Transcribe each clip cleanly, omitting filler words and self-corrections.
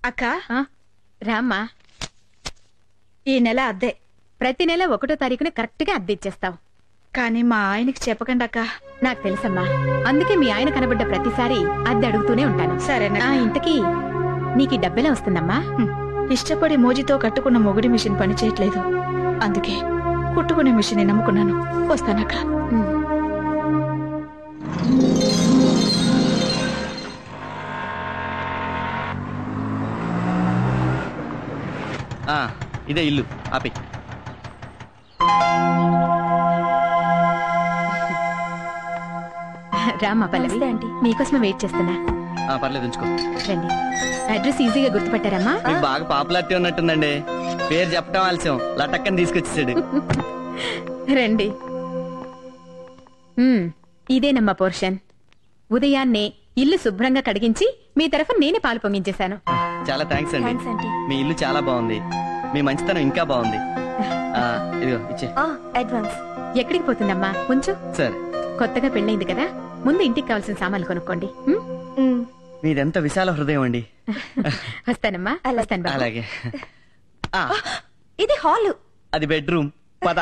అక్క రామ్మా. ఈ నెల అద్దె ప్రతి నెల 1వ తారీఖున కరెక్ట్ గా అద్దె ఇచ్చేస్తావు. కానీ మా ఆయనకి చెప్పకండి అక్క. నాకు తెలుసమ్మా, అందుకే మీ ఆయన కనబడ్డ ప్రతిసారి అద్దె అడుగుతూనే ఉంటాను. సరేనా? ఇంతకీ నీకు డబ్బెలా వస్తుందమ్మా? ఇష్టపడి మోజీతో కట్టుకున్న మొగుడి మిషన్ పని చేయట్లేదు, అందుకే కుట్టుకునే మిషన్ నమ్ముకున్నాను. వస్తానక్క. ఇదే ఇల్లు. ఆపి. రామ్మా పల్లవి, మీకోసమే వెయిట్ చేస్తున్నా. పర్లేదు, ఉంచుకో. రండి. అడ్రస్ ఈజీగా గుర్తుపట్టారమ్మా? మీకు బాగా పాపులారిటీ ఉన్నట్టుందండి. పేరు చెప్పడం ఆలస్యం, లటక్కని తీసుకొచ్చేసాడు. రండి. ఇదేనమ్మా పోర్షన్. ఉదయాన్నే ఇల్లు శుభ్రంగా కడిగించి మీ తరఫున నేనే పాలు పొంగించేశాను. చాలా థ్యాంక్స్ అండి. మీ ఇల్లు చాలా బాగుంది, మీ మంచితనం ఇంకా బాగుంది. ఇదిగో ఇచ్చే. అడ్వాన్స్. ఎక్కడికి పోతుందమ్మా? కొంచెం సరే. కొత్తగా పెళ్ళైంది కదా, ముందు ఇంటికి కావాల్సిన సామాన్లు కొనుక్కోండి. మీదెంత విశాల హృదయం అండి. వస్తానమ్మా. అలాగే. ఇది హాల్, అది బెడ్రూమ్. పద.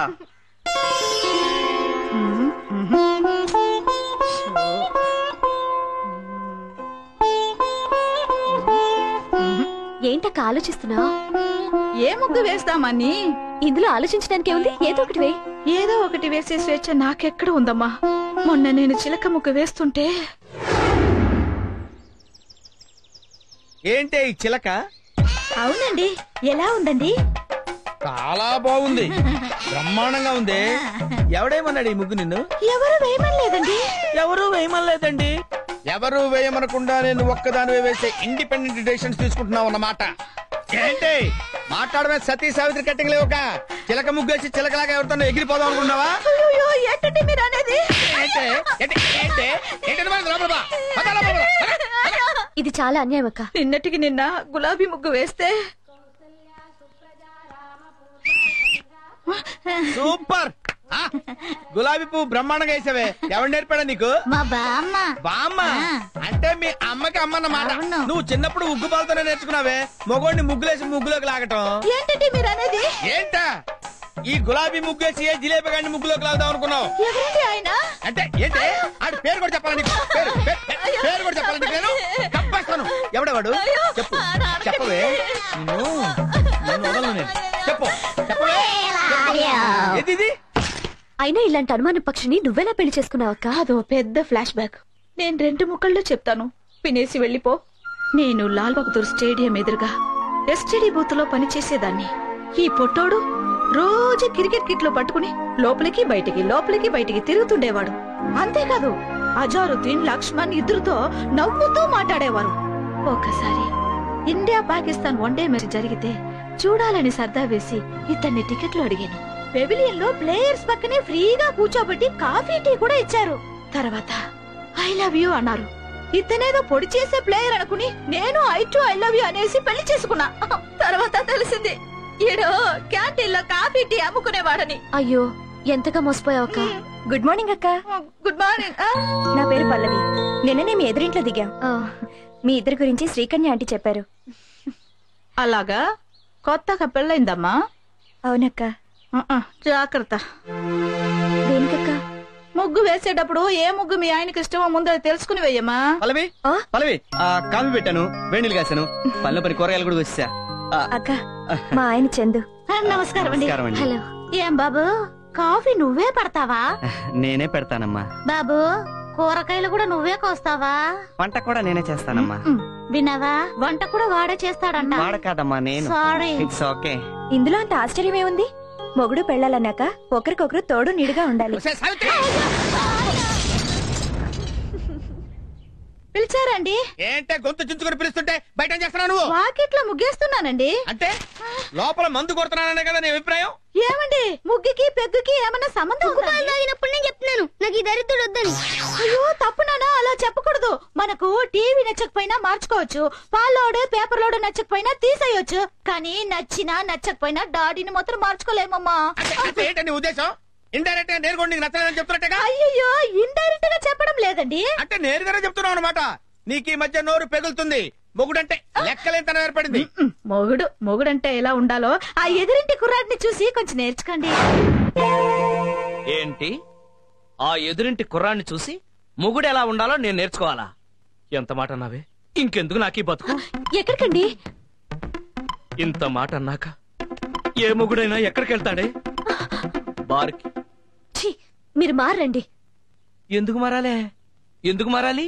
ఏంటక్క ఆలోచిస్తున్నావు? ఏ ముగ్గు వేస్తామని. ఇందులో ఆలోచించడానికి ఏముంది? ఏదో ఒకటి వే. ఏదో ఒకటి వేసే స్వేచ్ఛ నాకెక్కడ ఉందమ్మా. మొన్న నేను చిలక ముగ్గు వేస్తుంటే. ఏంటే ఈ చిలక? అవునండి, ఎలా ఉందండి? చాలా బాగుంది, బ్రహ్మాండంగా ఉంది. ఎవడేమన్నాడు ఈ ముగ్గు నిన్ను? ఎవరు వేయమనలేదండి. ఎవరు వేయమనలేదండి. ఎవరు వేయమనకుండా నేను ఒక్కదాని వేసే ఇండిపెండెంట్ డెసిషన్స్ తీసుకుంటున్నావు అన్నమాట. ఏంటి మాట్లాడమే? సతీ సావిత్రి కట్టింగ్ లేవుక చిలక ముగ్గేసి చిలకలాగా ఎవరితో ఎగిరిపోదాం అనుకున్నావా? మీరు అనేది ఇది చాలా అన్యాయం అక్క. నిన్నటికి నిన్న గులాబీ ముగ్గు వేస్తే సూపర్. గులాబీ పువ్వు బ్రహ్మాండంగా వేసావే. ఎవరు నేర్పాడా నీకు? మా బామ్మ. బామ్మ అంటే మీ అమ్మకి అమ్మన్నమాట. నువ్వు చిన్నప్పుడు ఉగ్గు పాలతోనే నేర్చుకున్నావే మగోడిని ముగ్గులేసి ముగ్గులోకి లాగటం. ఏంటంటే మీరు అనేది? ఏంటా ఈ గులాబీ ముగ్గేసి ఏ జిలేబీ గాడిని ముగ్గులోకి లాగుదాం అనుకున్నావు? ఆయన అంటే ఏంటి? ఆడి పేరు కూడా చెప్పాలి నీకు. పేరు కూడా చెప్పాలి నీకు. నేను తప్పేస్తాను. ఎవడవాడు? చెప్పు. చెప్పవే. చెప్పు. చెప్పవే. ఏది? అయినా ఇలాంటి అనుమాన పక్షిని నువ్వెలా పెళ్లి చేసుకున్నావు అక్క? అదో పెద్ద ఫ్లాష్ బ్యాక్. నేను 2 ముక్కల్లో చెప్తాను, వినేసి వెళ్ళిపో. నేను లాల్ బహదూర్ స్టేడియం ఎదురుగా ఎస్టీడీ బూత్ లో పనిచేసేదాన్ని. ఈ పొట్టోడు రోజు క్రికెట్ కిట్ లో పట్టుకుని లోపలికి బయటికి తిరుగుతుండేవాడు. అంతేకాదు అజారుద్దీన్, లక్ష్మణ్ ఇద్దరుతో నవ్వుతూ మాట్లాడేవారు. ఒకసారి ఇండియా పాకిస్తాన్ వన్డే మ్యాచ్ జరిగితే చూడాలని సర్దా వేసి ఇతన్ని టికెట్లు అడిగాను. పెవిలియన్ లో ప్లేయర్స్ పక్కనే ఫ్రీగా కూర్చోబెట్టి కాఫీ టీ కూడా ఇచ్చారు. తర్వాత ఐ లవ్ యూ అన్నారు. ఇతనేదో పొడి చేసే ప్లేయర్ అనుకుని నేను ఐ లవ్ యూ అనేసి పెళ్లి చేసుకున్నా. తర్వాత తెలిసింది ఈడో క్యాంటీన్ లో కాఫీ టీ అమ్ముకునేవాడని. అయ్యో, ఎంతగా మోసపోయావు అక్క. గుడ్ మార్నింగ్ అక్క. Good morning. నా పేరు పల్లవి. నిన్ననే మీ ఎదురింట్లో దిగాం. మీ ఇద్దరి గురించి శ్రీకన్య ఆంటీ చెప్పారు. అలాగా? కొత్తగా పెళ్ళైందమ్మా? అవునక్క. జాగ్రత్త. దేనికక్క? ముగ్గు వేసేటప్పుడు ఏ ముగ్గు మీ ఆయనకి ఇష్టమో ముందు తెలుసుకుని వేయమ్మా. పల్లవి కాఫీ పెట్టాను, వేణీలు కాసాను, పళ్ళ పని కూరగాయలు కూడా వచ్చా. అక్క, మా ఆయన చందు. నమస్కారం అండి. హలో. ఏం బాబు, కాఫీ నువ్వే పడతావా? నేనే పెడతానమ్మా. బాబు, కూరగాయలు కూడా నువ్వే కోస్తావా? వంట కూడా నేనే చేస్తానమ్మా. విన్నావా, వంట కూడా వాడే చేస్తాడంట. వాడ కాదమ్మా, నేను. సారీ. It's okay. ఇందులో అంత ఆశ్చర్యమేముంది? మొగుడు పెళ్ళాలన్నాక ఒకరికొకరు తోడు నీడుగా ఉండాలి. పిలిచారండి? ఏంటే గొంతు చించుకొని పిలుస్తుంటే బయట చేస్తున్నావు నువ్వు? వాకిట్లో ముగ్గేస్తున్నానండి. అంటే లోపల మందు కొడుతున్నాననే కదా నీ అభిప్రాయం? ఏమండి, ముగ్గుకి పెగ్గుకి ఏమన్నా సంబంధం ఉందా? నేను చెప్తున్నాను, నాకు ఈ దరిద్రుడు వద్దని. అయ్యో తప్పునానా, అలా చెప్పకూడదు. మనకు టీవీ నచ్చకపోయినా మార్చుకోవచ్చు, పాలోడు పేపర్ లోడు నచ్చకపోయినా తీసేయొచ్చు, కానీ నచ్చినా నచ్చకపోయినా డాడీని మాత్రం మార్చుకోలేమమ్మా. ఏంటని ఉద్దేశం? ఇండైరెక్ట్ గా నేను కూడా నీకు నచ్చలేదని చెప్తున్నట్టుగా. అయ్యో, ఇండైరెక్ట్ గా చెప్పడం లేదండి. అంటే నేరుగానే చెప్తున్నావు అనమాట. నీకు ఈ మధ్య నోరు పెగులుతుంది. మొగుడంటే లెక్కలేంతనం ఏర్పడింది. మొగుడంటే ఎలా ఉండాలో ఆ ఎదురింటి కుర్రాడిని చూసి కొంచెం నేర్చుకోండి. ఏంటి? ఆ ఎదురింటి కుర్రాన్ని చూసి మొగుడు ఎలా ఉండాలో నేను నేర్చుకోవాలా? ఎంత మాట అన్నావే? ఇంకెందుకు నాకీ బతుకు? ఎక్కడికండి? ఇంత మాట అన్నాక ఏ మొగుడైనా ఎక్కడికి వెళ్తాడే? బార్కి. ఛీ, మీరు మారండి. ఎందుకు మారాలే? ఎందుకు మారాలి?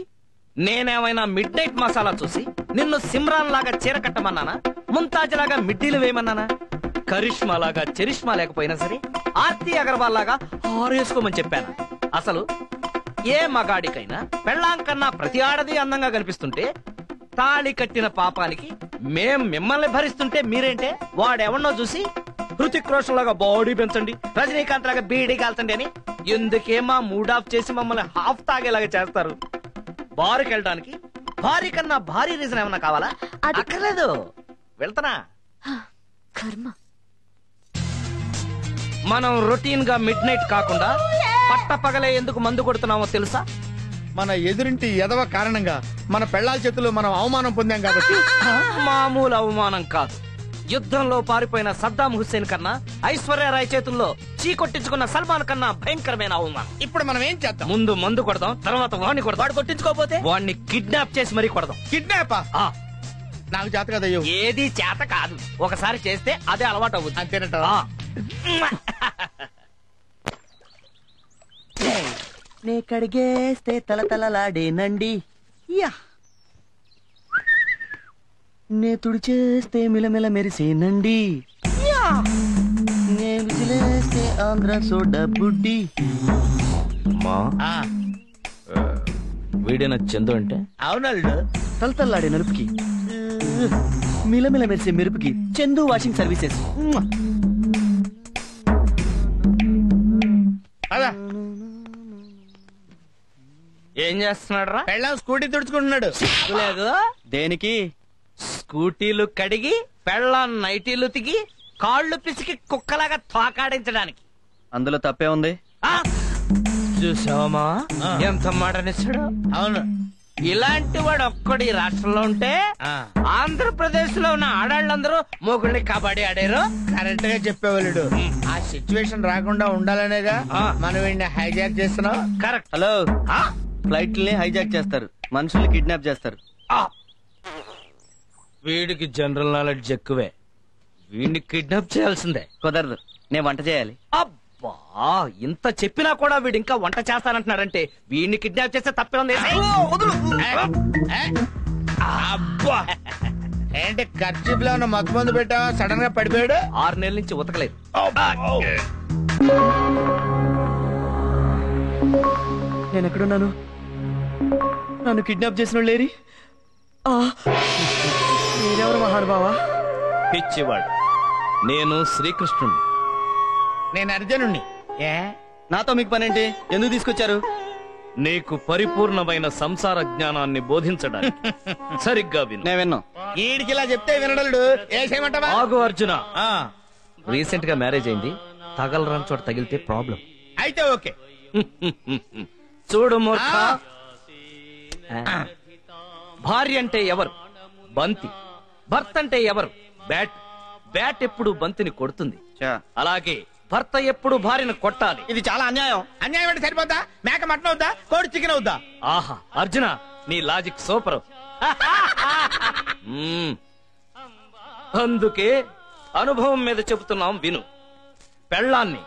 నేనేమైనా మిడ్ నైట్ మసాలా చూసి నిన్ను సిమ్రాన్ లాగా చీర కట్టమన్నానా? ముంతాజ్ లాగా మిడ్డీలు వేయమన్నానా? కరిష్మా లాగా చరిష్మా లేకపోయినా సరే ఆర్తి అగర్వాల్ లాగా హారేసుకోమని చెప్పాను. అసలు ఏ మగాడికైనా పెళ్ళాం కన్నా ప్రతి ఆడది అందంగా కనిపిస్తుంటే తాళి కట్టిన పాపానికి మేం మిమ్మల్ని భరిస్తుంటే మీరేంటే వాడెవన్నో చూసి హృతిక్ రోషన్ లాగా బాడీ పెంచండి, రజనీకాంత్ లాగా బీడీ కాల్చండి అని ఎందుకేమా మూడ్ ఆఫ్ చేసి మమ్మల్ని హాఫ్ తాగేలాగా చేస్తారు? బారుకి వెళ్ళడానికి భారీ కన్నా భారీ రీజన్ ఏమన్నా కావాలా? అక్కర్లేదు, వెళ్తానా? కర్మ. మనం రొటీన్ గా మిడ్ నైట్ కాకుండా పట్ట పగలే ఎందుకు మందు కొడుతున్నామో తెలుసా? మన ఎదురింటి ఎదవ కారణంగా మన పెళ్ళాల చేతుల్లో మనం అవమానం పొందాం కాబట్టి. మామూలు అవమానం కాదు. యుద్ధంలో పారిపోయిన సద్దాం హుస్సేన్ కన్నా ఐశ్వర్యరాయ్ చేతుల్లో చీకొట్టించుకున్న సల్మాన్ కన్నా భయంకరమైన అవమానం. ఇప్పుడు మనం ఏం చేద్దాం? ముందు మందు కొడదాం, తర్వాత వాడిని కొడదాం. వాడు కొట్టించుకోపోతే వాడిని కిడ్నాప్ చేసి మరీ కొడదాం. కిడ్నాపా? నాకు చేత కదయ్యో. ఏది చేత కాదు, ఒకసారి చేస్తే అదే అలవాటు అవుతుంది. అంతేనట. నే కడిగేస్తే తలతలలాడేనండి, నే తుడిచేస్తే మిలమిల మెరిసేనండి, నే విసిలేస్తే ఆంధ్ర సోడా బుడ్డి. వీడిన చందు అంటే అవునల్డు. తలతల్లాడే నలుపుకి, మిలమిల మెరిసే మెరుపుకి చందు వాషింగ్ సర్వీసెస్. అదా ఏం చేస్తున్నాడు రా? పెళ్ళాం స్కూటీ తుడుచుకుంటున్నాడు. లేదు, దేనికి? స్కూటీలు కడిగి పెళ్ళాం నైటీలు తిగి కాళ్ళు పిసికి కుక్కలాగా తోకాడించడానికి. అందులో తప్పే ఉంది. చూసావమ్మా ఎంత మాట నిచ్చాడు? అవును. ఇలాంటి వాడు ఒక్కడి రాష్ట్రంలో ఉంటే ఆంధ్రప్రదేశ్ లో ఉన్న ఆడాళ్ళందరూ మొగుళ్ళని కబడ్డీ ఆడారు. కరెక్ట్ గా చెప్పేవాళ్ళు. ఆ సిచ్యువేషన్ రాకుండా ఉండాలనేగా మనం వీడిని హైజాక్ చేస్తున్నాం. కరెక్ట్. హలో, ఫ్లైట్లని హైజాక్ చేస్తారు, మనుషుల్ని కిడ్నాప్ చేస్తారు. వీడికి జనరల్ నాలెడ్జ్ ఎక్కువే. వీడిని కిడ్నాప్ చేయాల్సిందే. కుదరదు, నేను వంట చేయాలి. అబ్బా, ఇంత చెప్పినా కూడా వీడు ఇంకా వంట చేస్తానంటున్నాడంటే వీడిని కిడ్నాప్ చేస్తే తప్పే ఉంది. అబ్బా, ఏంటి ఖర్చీపులో ఉన్న మత్తు మందు పెట్టావా? సడన్ గా పడిపోయాడు. 6 నెలల నుంచి ఉతకలేదు. నేను ఎక్కడున్నాను? నన్ను కిడ్నాప్ చేసిన లేరి? మీరెవరు మహానుభావా? పిచ్చివాడు, నేను శ్రీకృష్ణుణ్ణి. నేను అర్జునుణ్ణి. నాతో మీకు పనేంటి? ఎందుకు తీసుకొచ్చారు? నీకు పరిపూర్ణమైన సంసార జ్ఞానాన్ని బోధించడానికి. సరిగ్గా విను. నేను విన్నా. ఈడికి ఇలా చెప్తే వినడలుడు. ఏ చేయమంటావా? ఆగు అర్జున. రీసెంట్ గా మ్యారేజ్ అయింది. తగలరాని చోట తగిలితే ప్రాబ్లం. అయితే ఓకే. చూడు మూర్ఖ, భార్య అంటే ఎవరు? బంతి. భర్త అంటే ఎవరు? బ్యాట్. బ్యాట్ ఎప్పుడు బంతిని కొడుతుంది. అలాగే భర్త ఎప్పుడు భార్యను కొట్టాలి. ఇది చాలా అన్యాయం. అన్యాయం అంటే సరిపోతా? మేక మటన్ అవుతా, కోడి చికెన్ అవుతా? ఆహా అర్జున, నీ లాజిక్ సూపర్. అందుకే అనుభవం మీద చెబుతున్నాం, విను. పెళ్ళాన్ని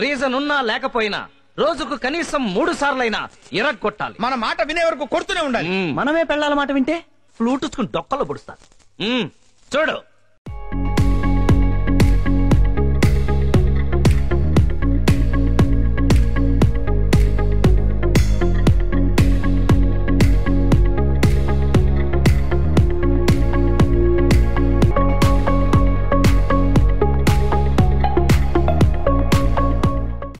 రీజన్ ఉన్నా లేకపోయినా రోజుకు కనీసం 3 సార్లైనా ఇరగొట్టాలి. మన మాట వినే వరకు కొడుతూనే ఉండాలి. మనమే పెళ్ళాల మాట వింటే ఫ్లూటుకుని డొక్కలో పొడుస్తారు. చూడు,